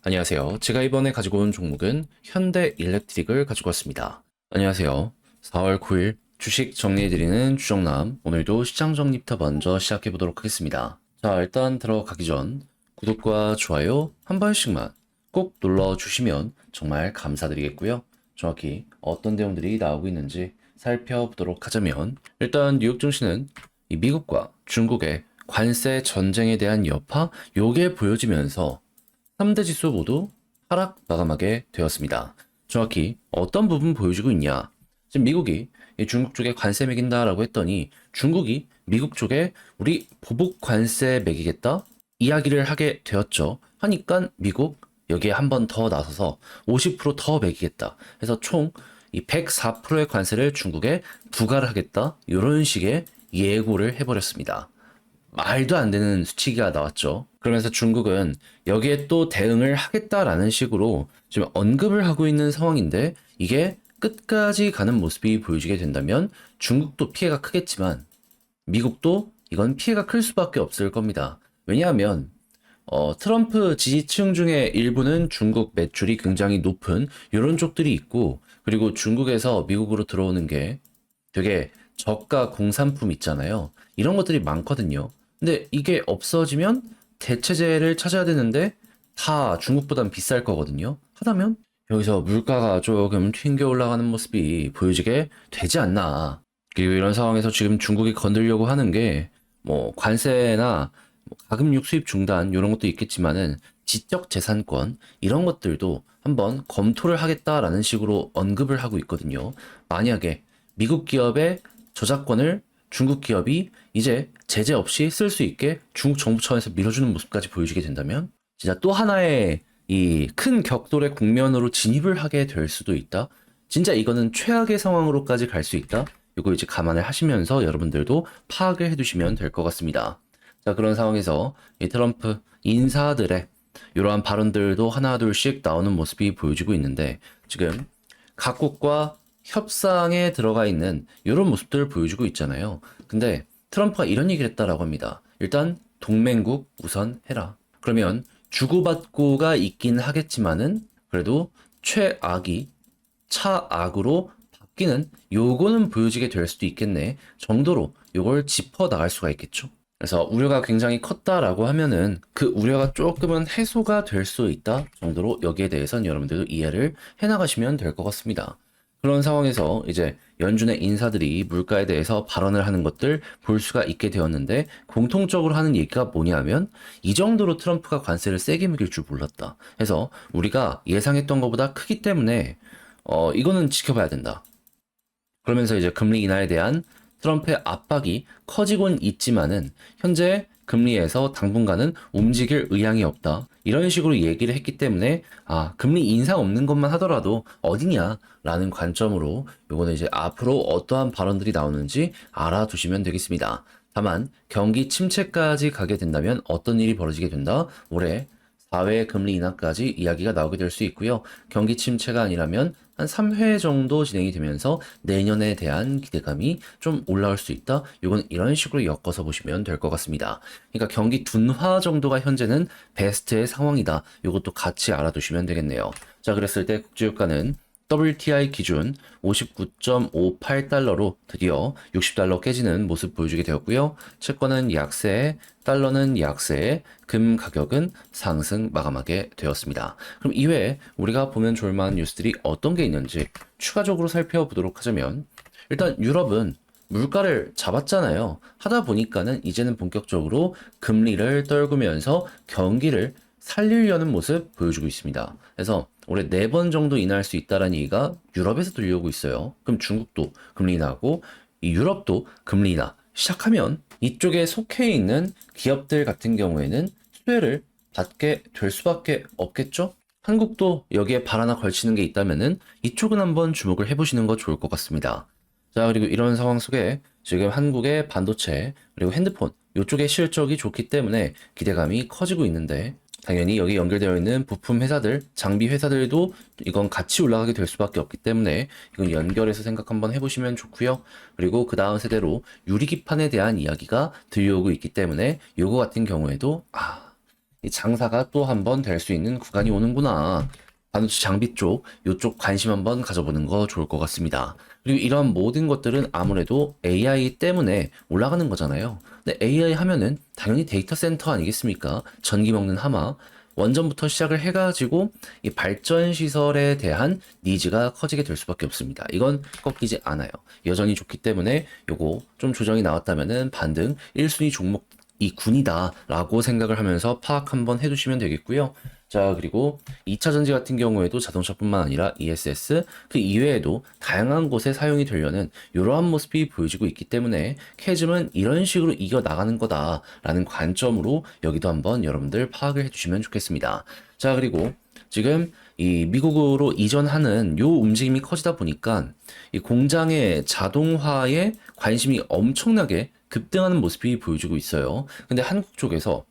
안녕하세요. 제가 이번에 가지고 온 종목은 현대 일렉트릭을 가지고 왔습니다. 안녕하세요. 4월 9일 주식 정리해드리는 주정남. 오늘도 시장 정리부터 먼저 시작해 보도록 하겠습니다. 자, 일단 들어가기 전 구독과 좋아요 한 번씩만 꼭 눌러주시면 정말 감사드리겠고요. 정확히 어떤 내용들이 나오고 있는지 살펴보도록 하자면 일단 뉴욕 증시는 이 미국과 중국의 관세 전쟁에 대한 여파 요게 보여지면서 3대 지수 모두 하락 마감하게 되었습니다. 정확히 어떤 부분 보여주고 있냐? 지금 미국이 중국 쪽에 관세 매긴다라고 했더니 중국이 미국 쪽에 우리 보복 관세 매기겠다 이야기를 하게 되었죠. 하니까 미국 여기에 한 번 더 나서서 50%더 매기겠다. 해서 총 이 104%의 관세를 중국에 부과를 하겠다. 이런 식의 예고를 해버렸습니다. 말도 안 되는 수치가 나왔죠. 그러면서 중국은 여기에 또 대응을 하겠다라는 식으로 지금 언급을 하고 있는 상황인데 이게 끝까지 가는 모습이 보여지게 된다면 중국도 피해가 크겠지만 미국도 이건 피해가 클 수밖에 없을 겁니다. 왜냐하면 트럼프 지지층 중에 일부는 중국 매출이 굉장히 높은 이런 쪽들이 있고 그리고 중국에서 미국으로 들어오는 게 되게 저가 공산품 있잖아요. 이런 것들이 많거든요. 근데 이게 없어지면 대체재를 찾아야 되는데 다 중국보단 비쌀 거거든요. 하다면 여기서 물가가 조금 튕겨 올라가는 모습이 보여지게 되지 않나. 그리고 이런 상황에서 지금 중국이 건들려고 하는 게 뭐 관세나 뭐 가금육 수입 중단 이런 것도 있겠지만은 지적 재산권 이런 것들도 한번 검토를 하겠다라는 식으로 언급을 하고 있거든요. 만약에 미국 기업의 저작권을 중국 기업이 이제 제재 없이 쓸 수 있게 중국 정부 차원에서 밀어주는 모습까지 보여주게 된다면 진짜 또 하나의 이 큰 격돌의 국면으로 진입을 하게 될 수도 있다. 진짜 이거는 최악의 상황으로까지 갈 수 있다. 이거 이제 감안을 하시면서 여러분들도 파악을 해두시면 될 것 같습니다. 자, 그런 상황에서 이 트럼프 인사들의 이러한 발언들도 하나 둘씩 나오는 모습이 보여지고 있는데 지금 각국과 협상에 들어가 있는 이런 모습들을 보여주고 있잖아요. 근데 트럼프가 이런 얘기를 했다라고 합니다. 일단 동맹국 우선 해라. 그러면 주고받고가 있긴 하겠지만은 그래도 최악이 차악으로 바뀌는 요거는 보여지게 될 수도 있겠네 정도로 요걸 짚어 나갈 수가 있겠죠. 그래서 우려가 굉장히 컸다라고 하면은 그 우려가 조금은 해소가 될 수 있다 정도로 여기에 대해서는 여러분들도 이해를 해나가시면 될 것 같습니다. 그런 상황에서 이제 연준의 인사들이 물가에 대해서 발언을 하는 것들 볼 수가 있게 되었는데 공통적으로 하는 얘기가 뭐냐면 이 정도로 트럼프가 관세를 세게 매길 줄 몰랐다. 해서 우리가 예상했던 것보다 크기 때문에 이거는 지켜봐야 된다. 그러면서 이제 금리 인하에 대한 트럼프의 압박이 커지곤 있지만은 현재 금리에서 당분간은 움직일 의향이 없다. 이런 식으로 얘기를 했기 때문에 금리 인상 없는 것만 하더라도 어디냐라는 관점으로 요거는 이제 앞으로 어떠한 발언들이 나오는지 알아두시면 되겠습니다. 다만 경기 침체까지 가게 된다면 어떤 일이 벌어지게 된다? 올해 4회 금리 인하까지 이야기가 나오게 될 수 있고요. 경기 침체가 아니라면 한 3회 정도 진행이 되면서 내년에 대한 기대감이 좀 올라올 수 있다. 이건 이런 식으로 엮어서 보시면 될 것 같습니다. 그러니까 경기 둔화 정도가 현재는 베스트의 상황이다. 이것도 같이 알아두시면 되겠네요. 자, 그랬을 때 국제유가는 WTI 기준 59.58달러로 드디어 60달러 깨지는 모습 보여주게 되었고요. 채권은 약세, 달러는 약세, 금 가격은 상승 마감하게 되었습니다. 그럼 이외에 우리가 보면 좋을 만한 뉴스들이 어떤 게 있는지 추가적으로 살펴보도록 하자면 일단 유럽은 물가를 잡았잖아요. 하다 보니까는 이제는 본격적으로 금리를 떨구면서 경기를 살리려는 모습 보여주고 있습니다. 그래서 올해 4번 정도 인하할 수 있다는 얘기가 유럽에서 들려오고 있어요. 그럼 중국도 금리 인하하고 이 유럽도 금리 인하 시작하면 이쪽에 속해 있는 기업들 같은 경우에는 수혜를 받게 될 수밖에 없겠죠? 한국도 여기에 발 하나 걸치는 게 있다면은 이쪽은 한번 주목을 해보시는 거 좋을 것 같습니다. 자, 그리고 이런 상황 속에 지금 한국의 반도체 그리고 핸드폰 이쪽의 실적이 좋기 때문에 기대감이 커지고 있는데 당연히 여기 연결되어 있는 부품 회사들, 장비 회사들도 이건 같이 올라가게 될 수밖에 없기 때문에 이건 연결해서 생각 한번 해보시면 좋고요. 그리고 그 다음 세대로 유리기판에 대한 이야기가 들려오고 있기 때문에 요거 같은 경우에도 이 장사가 또 한 번 될 수 있는 구간이 오는구나. 반도체 장비 쪽, 이쪽 관심 한번 가져보는 거 좋을 것 같습니다. 그리고 이런 모든 것들은 아무래도 AI 때문에 올라가는 거잖아요. 근데 AI 하면은 당연히 데이터 센터 아니겠습니까? 전기 먹는 하마. 원전부터 시작을 해가지고 이 발전 시설에 대한 니즈가 커지게 될 수밖에 없습니다. 이건 꺾이지 않아요. 여전히 좋기 때문에 요거 좀 조정이 나왔다면은 반등 1순위 종목 이 군이다라고 생각을 하면서 파악 한번 해두시면 되겠고요. 자, 그리고 2차 전지 같은 경우에도 자동차뿐만 아니라 ESS 그 이외에도 다양한 곳에 사용이 되려는 이러한 모습이 보여지고 있기 때문에 캐즘은 이런 식으로 이겨 나가는 거다라는 관점으로 여기도 한번 여러분들 파악을 해주시면 좋겠습니다. 자, 그리고 지금 이 미국으로 이전하는 요 움직임이 커지다 보니까 이 공장의 자동화에 관심이 엄청나게 급등하는 모습이 보여지고 있어요. 근데 한국 쪽에서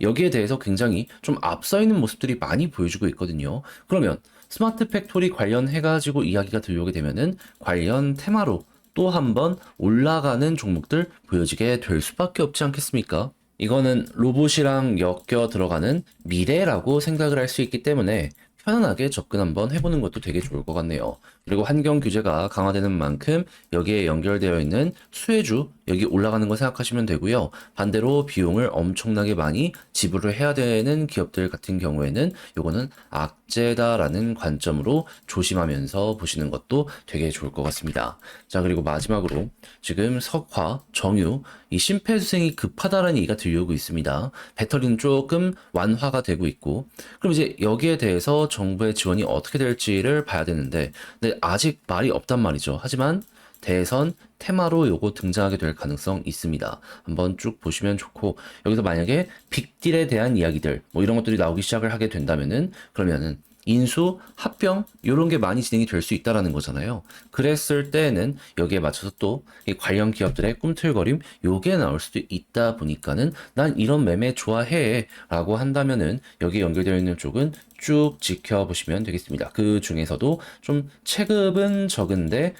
여기에 대해서 굉장히 좀 앞서 있는 모습들이 많이 보여주고 있거든요. 그러면 스마트 팩토리 관련해가지고 이야기가 들려오게 되면은 관련 테마로 또 한번 올라가는 종목들 보여지게 될 수밖에 없지 않겠습니까? 이거는 로봇이랑 엮여 들어가는 미래라고 생각을 할 수 있기 때문에 편안하게 접근 한번 해보는 것도 되게 좋을 것 같네요. 그리고 환경 규제가 강화되는 만큼 여기에 연결되어 있는 수혜주 여기 올라가는 거 생각하시면 되고요. 반대로 비용을 엄청나게 많이 지불을 해야 되는 기업들 같은 경우에는 요거는 악재다라는 관점으로 조심하면서 보시는 것도 되게 좋을 것 같습니다. 자, 그리고 마지막으로 지금 석화, 정유 이 심폐소생이 급하다라는 얘기가 들려오고 있습니다. 배터리는 조금 완화가 되고 있고 그럼 이제 여기에 대해서 정부의 지원이 어떻게 될지를 봐야 되는데 근데 아직 말이 없단 말이죠. 하지만 대선 테마로 요거 등장하게 될 가능성 있습니다. 한번 쭉 보시면 좋고 여기서 만약에 빅딜에 대한 이야기들 뭐 이런 것들이 나오기 시작을 하게 된다면은 그러면은 인수, 합병 이런 게 많이 진행이 될 수 있다라는 거잖아요. 그랬을 때는 여기에 맞춰서 또 이 관련 기업들의 꿈틀거림 요게 나올 수도 있다 보니까는 난 이런 매매 좋아해 라고 한다면은 여기 연결되어 있는 쪽은 쭉 지켜보시면 되겠습니다. 그 중에서도 좀 체급은 적은데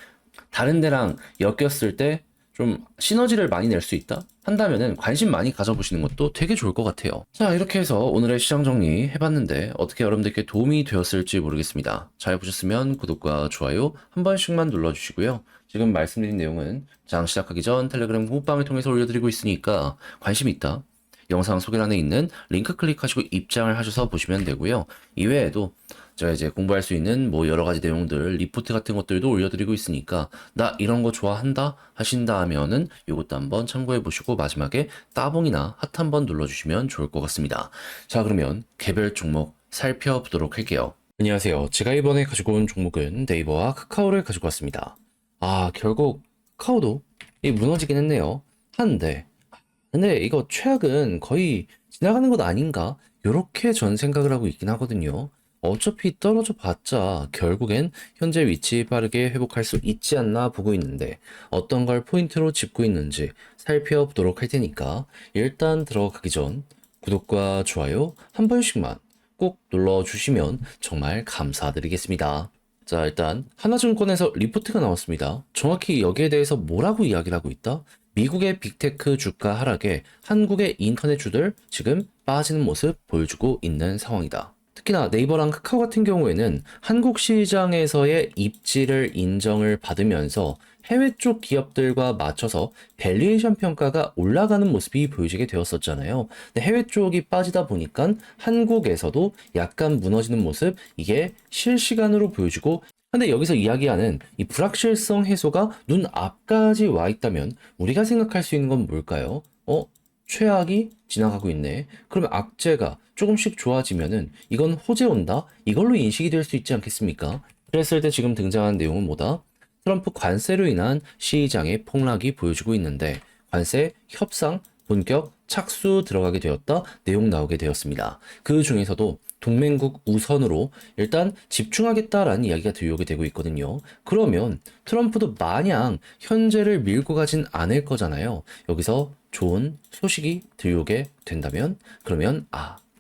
다른 데랑 엮였을 때 좀 시너지를 많이 낼 수 있다 한다면은 관심 많이 가져보시는 것도 되게 좋을 것 같아요. 자, 이렇게 해서 오늘의 시장 정리 해봤는데 어떻게 여러분들께 도움이 되었을지 모르겠습니다. 잘 보셨으면 구독과 좋아요 한 번씩만 눌러주시고요. 지금 말씀드린 내용은 장 시작하기 전 텔레그램 공부방을 통해서 올려드리고 있으니까 관심 있다 영상 소개란에 있는 링크 클릭하시고 입장을 하셔서 보시면 되고요. 이외에도 제가 이제 공부할 수 있는 뭐 여러 가지 내용들, 리포트 같은 것들도 올려드리고 있으니까 나 이런 거 좋아한다 하신다 하면은 이것도 한번 참고해 보시고 마지막에 따봉이나 하트 한번 눌러주시면 좋을 것 같습니다. 자, 그러면 개별 종목 살펴보도록 할게요. 안녕하세요. 제가 이번에 가지고 온 종목은 네이버와 카카오를 가지고 왔습니다. 아, 결국 카카오도 무너지긴 했네요. 근데 이거 최악은 거의 지나가는 것 아닌가? 요렇게 전 생각을 하고 있긴 하거든요. 어차피 떨어져 봤자 결국엔 현재 위치 빠르게 회복할 수 있지 않나 보고 있는데 어떤 걸 포인트로 짚고 있는지 살펴보도록 할 테니까 일단 들어가기 전 구독과 좋아요 한 번씩만 꼭 눌러주시면 정말 감사드리겠습니다. 자, 일단 하나증권에서 리포트가 나왔습니다. 정확히 여기에 대해서 뭐라고 이야기를 하고 있다? 미국의 빅테크 주가 하락에 한국의 인터넷주들 지금 빠지는 모습 보여주고 있는 상황이다. 특히나 네이버랑 카카오 같은 경우에는 한국 시장에서의 입지를 인정을 받으면서 해외 쪽 기업들과 맞춰서 밸류에이션 평가가 올라가는 모습이 보여지게 되었었잖아요. 근데 해외 쪽이 빠지다 보니까 한국에서도 약간 무너지는 모습 이게 실시간으로 보여지고 근데 여기서 이야기하는 이 불확실성 해소가 눈 앞까지 와 있다면 우리가 생각할 수 있는 건 뭘까요? 최악이 지나가고 있네. 그러면 악재가 조금씩 좋아지면은 이건 호재 온다? 이걸로 인식이 될 수 있지 않겠습니까? 그랬을 때 지금 등장한 내용은 뭐다? 트럼프 관세로 인한 시장의 폭락이 보여지고 있는데 관세 협상 본격 착수 들어가게 되었다 내용 나오게 되었습니다. 그 중에서도 동맹국 우선으로 일단 집중하겠다라는 이야기가 들려오게 되고 있거든요. 그러면 트럼프도 마냥 현재를 밀고 가진 않을 거잖아요. 여기서 좋은 소식이 들려오게 된다면 그러면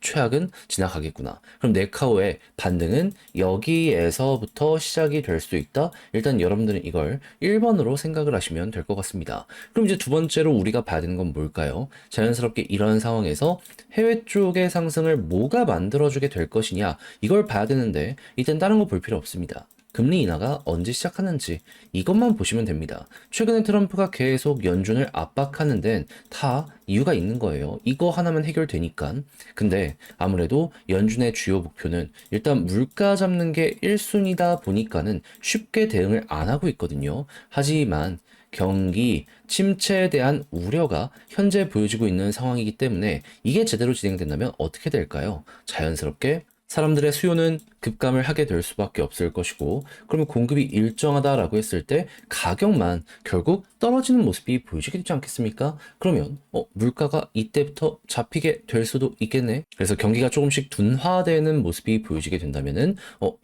최악은 지나가겠구나. 그럼 네카오의 반등은 여기에서부터 시작이 될 수 있다. 일단 여러분들은 이걸 1번으로 생각을 하시면 될 것 같습니다. 그럼 이제 두 번째로 우리가 봐야 되는 건 뭘까요? 자연스럽게 이런 상황에서 해외 쪽의 상승을 뭐가 만들어주게 될 것이냐, 이걸 봐야 되는데 이땐 다른 거 볼 필요 없습니다. 금리 인하가 언제 시작하는지 이것만 보시면 됩니다. 최근에 트럼프가 계속 연준을 압박하는 데는 다 이유가 있는 거예요. 이거 하나면 해결되니까. 근데 아무래도 연준의 주요 목표는 일단 물가 잡는 게 1순위다 보니까는 쉽게 대응을 안 하고 있거든요. 하지만 경기 침체에 대한 우려가 현재 보여지고 있는 상황이기 때문에 이게 제대로 진행된다면 어떻게 될까요? 자연스럽게 사람들의 수요는 급감을 하게 될 수밖에 없을 것이고, 그러면 공급이 일정하다라고 했을 때 가격만 결국 떨어지는 모습이 보여지게 되지 않겠습니까? 그러면 물가가 이때부터 잡히게 될 수도 있겠네. 그래서 경기가 조금씩 둔화되는 모습이 보여지게 된다면은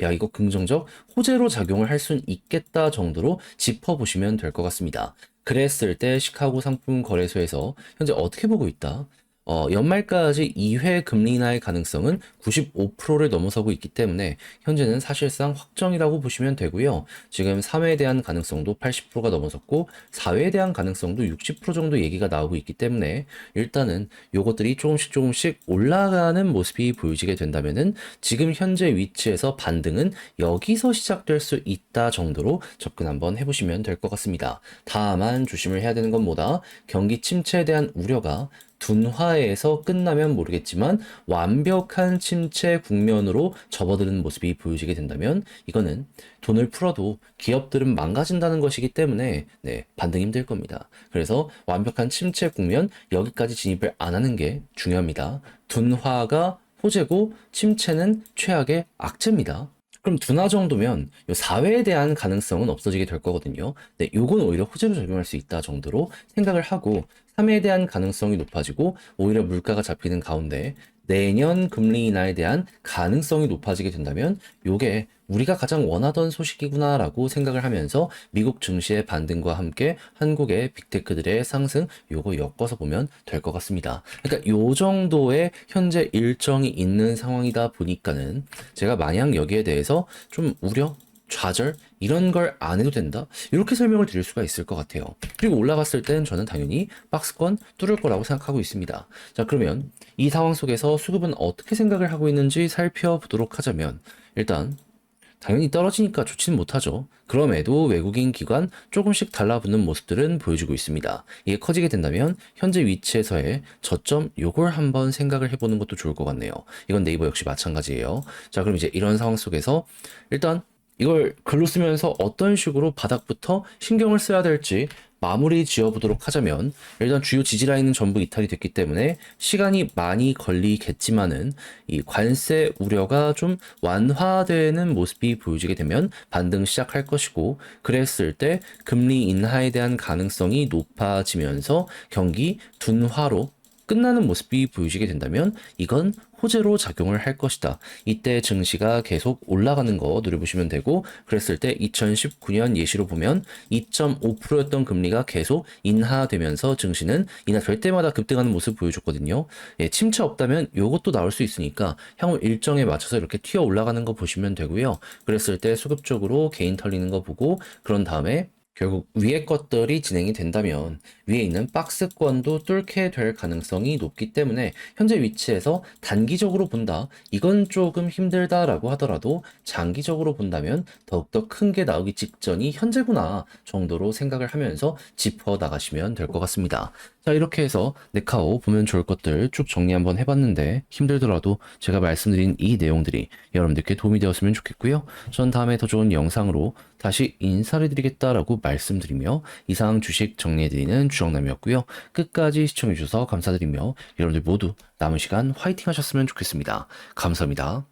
야, 이거 긍정적 호재로 작용을 할 수는 있겠다 정도로 짚어보시면 될 것 같습니다. 그랬을 때 시카고 상품 거래소에서 현재 어떻게 보고 있다? 연말까지 2회 금리 인하의 가능성은 95%를 넘어서고 있기 때문에 현재는 사실상 확정이라고 보시면 되고요. 지금 3회에 대한 가능성도 80%가 넘어섰고 4회에 대한 가능성도 60% 정도 얘기가 나오고 있기 때문에 일단은 요것들이 조금씩 올라가는 모습이 보여지게 된다면은 지금 현재 위치에서 반등은 여기서 시작될 수 있다 정도로 접근 한번 해보시면 될 것 같습니다. 다만 조심을 해야 되는 건 뭐다? 경기 침체에 대한 우려가 둔화에서 끝나면 모르겠지만 완벽한 침체 국면으로 접어드는 모습이 보여지게 된다면 이거는 돈을 풀어도 기업들은 망가진다는 것이기 때문에 반등이 힘들 겁니다. 그래서 완벽한 침체 국면 여기까지 진입을 안 하는 게 중요합니다. 둔화가 호재고 침체는 최악의 악재입니다. 그럼 둔화 정도면 요 4회에 대한 가능성은 없어지게 될 거거든요. 네, 요건 오히려 호재로 적용할 수 있다 정도로 생각을 하고 3회에 대한 가능성이 높아지고 오히려 물가가 잡히는 가운데 내년 금리 인하에 대한 가능성이 높아지게 된다면 요게 우리가 가장 원하던 소식이구나라고 생각을 하면서 미국 증시의 반등과 함께 한국의 빅테크들의 상승 요거 엮어서 보면 될 것 같습니다. 그러니까 요 정도의 현재 일정이 있는 상황이다 보니까는 제가 마냥 여기에 대해서 좀 우려, 좌절 이런 걸 안 해도 된다? 이렇게 설명을 드릴 수가 있을 것 같아요. 그리고 올라갔을 땐 저는 당연히 박스권 뚫을 거라고 생각하고 있습니다. 자, 그러면 이 상황 속에서 수급은 어떻게 생각을 하고 있는지 살펴보도록 하자면 일단 당연히 떨어지니까 좋지는 못하죠. 그럼에도 외국인 기관 조금씩 달라붙는 모습들은 보여주고 있습니다. 이게 커지게 된다면 현재 위치에서의 저점 요걸 한번 생각을 해보는 것도 좋을 것 같네요. 이건 네이버 역시 마찬가지예요. 자, 그럼 이제 이런 상황 속에서 일단 이걸 글로 쓰면서 어떤 식으로 바닥부터 신경을 써야 될지 마무리 지어보도록 하자면 일단 주요 지지 라인은 전부 이탈이 됐기 때문에 시간이 많이 걸리겠지만은 이 관세 우려가 좀 완화되는 모습이 보여지게 되면 반등 시작할 것이고 그랬을 때 금리 인하에 대한 가능성이 높아지면서 경기 둔화로 끝나는 모습이 보여지게 된다면 이건 호재로 작용을 할 것이다. 이때 증시가 계속 올라가는 거 노려보시면 되고 그랬을 때 2019년 예시로 보면 2.5%였던 금리가 계속 인하되면서 증시는 인하될 때마다 급등하는 모습 보여줬거든요. 예, 침체 없다면 요것도 나올 수 있으니까 향후 일정에 맞춰서 이렇게 튀어 올라가는 거 보시면 되고요. 그랬을 때 수급적으로 개인 털리는 거 보고 그런 다음에 결국 위에 것들이 진행이 된다면 위에 있는 박스권도 뚫게 될 가능성이 높기 때문에 현재 위치에서 단기적으로 본다. 이건 조금 힘들다라고 하더라도 장기적으로 본다면 더욱더 큰 게 나오기 직전이 현재구나 정도로 생각을 하면서 짚어 나가시면 될 것 같습니다. 자, 이렇게 해서 네카오 보면 좋을 것들 쭉 정리 한번 해봤는데 힘들더라도 제가 말씀드린 이 내용들이 여러분들께 도움이 되었으면 좋겠고요. 전 다음에 더 좋은 영상으로 다시 인사를 드리겠다라고 말씀드리며 이상 주식 정리해드리는 주정남이었고요. 끝까지 시청해주셔서 감사드리며 여러분들 모두 남은 시간 화이팅 하셨으면 좋겠습니다. 감사합니다.